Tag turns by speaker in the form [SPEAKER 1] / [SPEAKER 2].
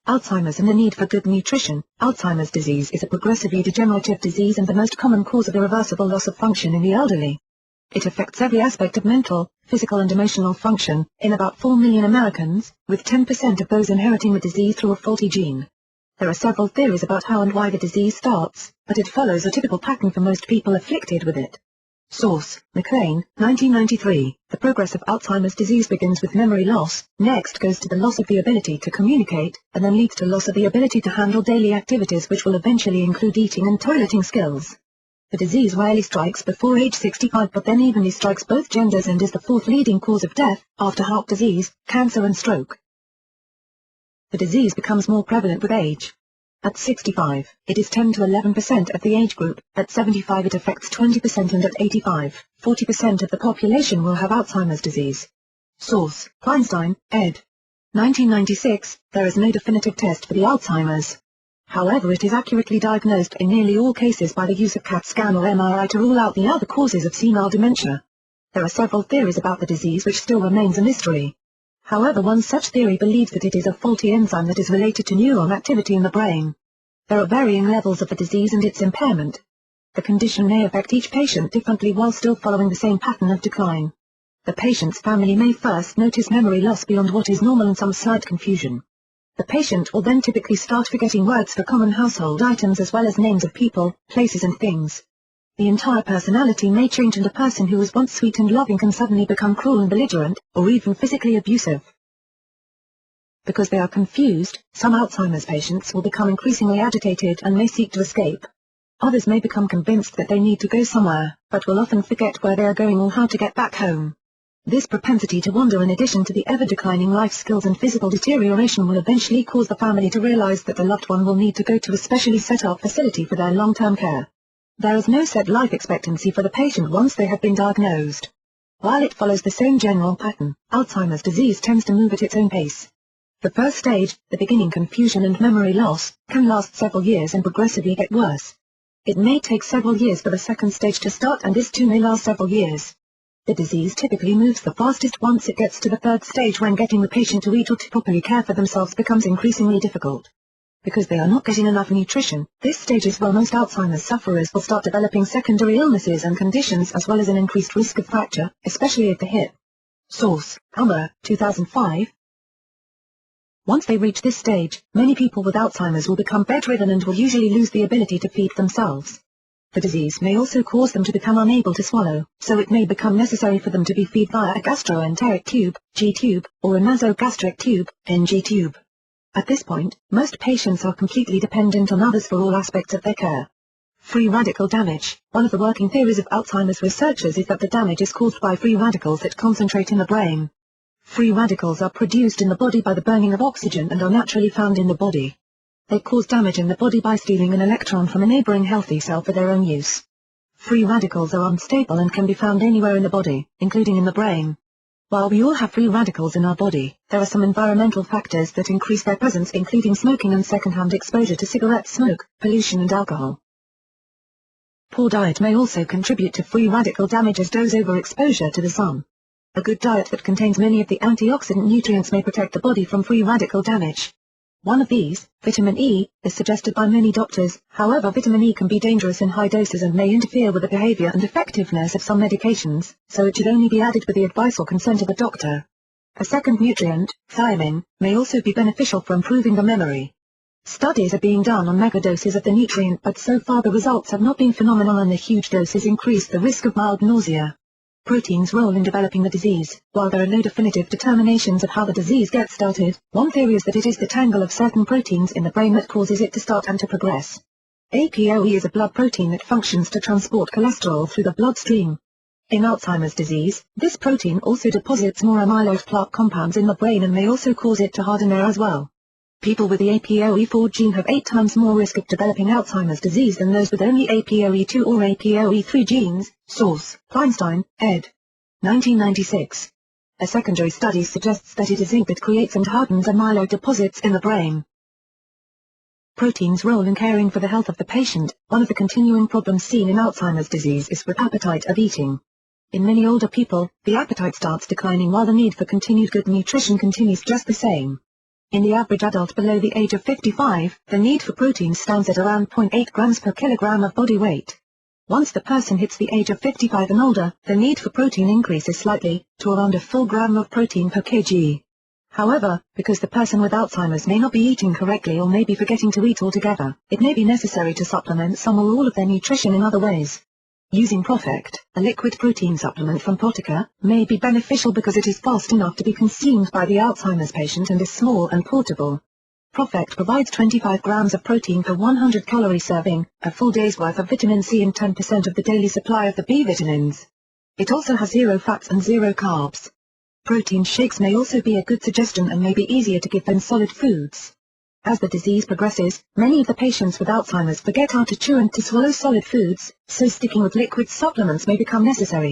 [SPEAKER 1] Alzheimer's and the need for good nutrition. Alzheimer's disease is a progressively degenerative disease and the most common cause of irreversible loss of function in the elderly. It affects every aspect of mental, physical and emotional function, in about 4 million Americans, with 10% of those inheriting the disease through a faulty gene. There are several theories about how and why the disease starts, but it follows a typical pattern for most people afflicted with it. Source: McLean, 1993. The progress of Alzheimer's disease begins with memory loss, next goes to the loss of the ability to communicate, and then leads to loss of the ability to handle daily activities which will eventually include eating and toileting skills. The disease rarely strikes before age 65 but then evenly strikes both genders and is the fourth leading cause of death, after heart disease, cancer and stroke. The disease becomes more prevalent with age. At 65, it is 10 to 11% of the age group, at 75 it affects 20% and at 85, 40% of the population will have Alzheimer's disease. Source: Feinstein, ed. 1996, there is no definitive test for the Alzheimer's. However, it is accurately diagnosed in nearly all cases by the use of CAT scan or MRI to rule out the other causes of senile dementia. There are several theories about the disease which still remains a mystery. However, one such theory believes that it is a faulty enzyme that is related to neuron activity in the brain. There are varying levels of the disease and its impairment. The condition may affect each patient differently while still following the same pattern of decline. The patient's family may first notice memory loss beyond what is normal and some slight confusion. The patient will then typically start forgetting words for common household items as well as names of people, places and things. The entire personality may change and a person who was once sweet and loving can suddenly become cruel and belligerent, or even physically abusive. Because they are confused, some Alzheimer's patients will become increasingly agitated and may seek to escape. Others may become convinced that they need to go somewhere, but will often forget where they are going or how to get back home. This propensity to wander in addition to the ever-declining life skills and physical deterioration will eventually cause the family to realize that the loved one will need to go to a specially set-up facility for their long-term care. There is no set life expectancy for the patient once they have been diagnosed. While it follows the same general pattern, Alzheimer's disease tends to move at its own pace. The first stage, the beginning confusion and memory loss, can last several years and progressively get worse. It may take several years for the second stage to start and this too may last several years. The disease typically moves the fastest once it gets to the third stage when getting the patient to eat or to properly care for themselves becomes increasingly difficult. Because they are not getting enough nutrition, this stage is where most Alzheimer's sufferers will start developing secondary illnesses and conditions as well as an increased risk of fracture, especially at the hip. Source: Hummer, 2005. Once they reach this stage, many people with Alzheimer's will become bedridden and will usually lose the ability to feed themselves. The disease may also cause them to become unable to swallow, so it may become necessary for them to be fed via a gastroenteric tube, G-tube, or a nasogastric tube, NG tube. At this point, most patients are completely dependent on others for all aspects of their care. Free radical damage. One of the working theories of Alzheimer's researchers is that the damage is caused by free radicals that concentrate in the brain. Free radicals are produced in the body by the burning of oxygen and are naturally found in the body. They cause damage in the body by stealing an electron from a neighboring healthy cell for their own use. Free radicals are unstable and can be found anywhere in the body, including in the brain. While we all have free radicals in our body, there are some environmental factors that increase their presence, including smoking and secondhand exposure to cigarette smoke, pollution and alcohol. Poor diet may also contribute to free radical damage as does overexposure to the sun. A good diet that contains many of the antioxidant nutrients may protect the body from free radical damage. One of these, vitamin E, is suggested by many doctors. However, vitamin E can be dangerous in high doses and may interfere with the behavior and effectiveness of some medications, so it should only be added with the advice or consent of a doctor. A second nutrient, thiamine, may also be beneficial for improving the memory. Studies are being done on megadoses of the nutrient, but so far the results have not been phenomenal and the huge doses increase the risk of mild nausea. Protein's role in developing the disease. While there are no definitive determinations of how the disease gets started, one theory is that it is the tangle of certain proteins in the brain that causes it to start and to progress. ApoE is a blood protein that functions to transport cholesterol through the bloodstream. In Alzheimer's disease, this protein also deposits more amyloid plaque compounds in the brain and may also cause it to harden there as well. People with the ApoE4 gene have 8 times more risk of developing Alzheimer's disease than those with only ApoE2 or ApoE3 genes. Source: Feinstein, ed. 1996. A secondary study suggests that it is zinc that creates and hardens amyloid deposits in the brain. Protein's role in caring for the health of the patient. One of the continuing problems seen in Alzheimer's disease is with appetite of eating. In many older people, the appetite starts declining while the need for continued good nutrition continues just the same. In the average adult below the age of 55, the need for protein stands at around 0.8 grams per kilogram of body weight. Once the person hits the age of 55 and older, the need for protein increases slightly, to around a full gram of protein per kg. However, because the person with Alzheimer's may not be eating correctly or may be forgetting to eat altogether, it may be necessary to supplement some or all of their nutrition in other ways. Using ProfectR, a liquid protein supplement from Protica, may be beneficial because it is fast enough to be consumed by the Alzheimer's patient and is small and portable. ProfectR provides 25 grams of protein per 100 calorie serving, a full day's worth of vitamin C and 10% of the daily supply of the B vitamins. It also has 0 fats and 0 carbs. Protein shakes may also be a good suggestion and may be easier to give than solid foods. As the disease progresses, many of the patients with Alzheimer's forget how to chew and to swallow solid foods, so sticking with liquid supplements may become necessary.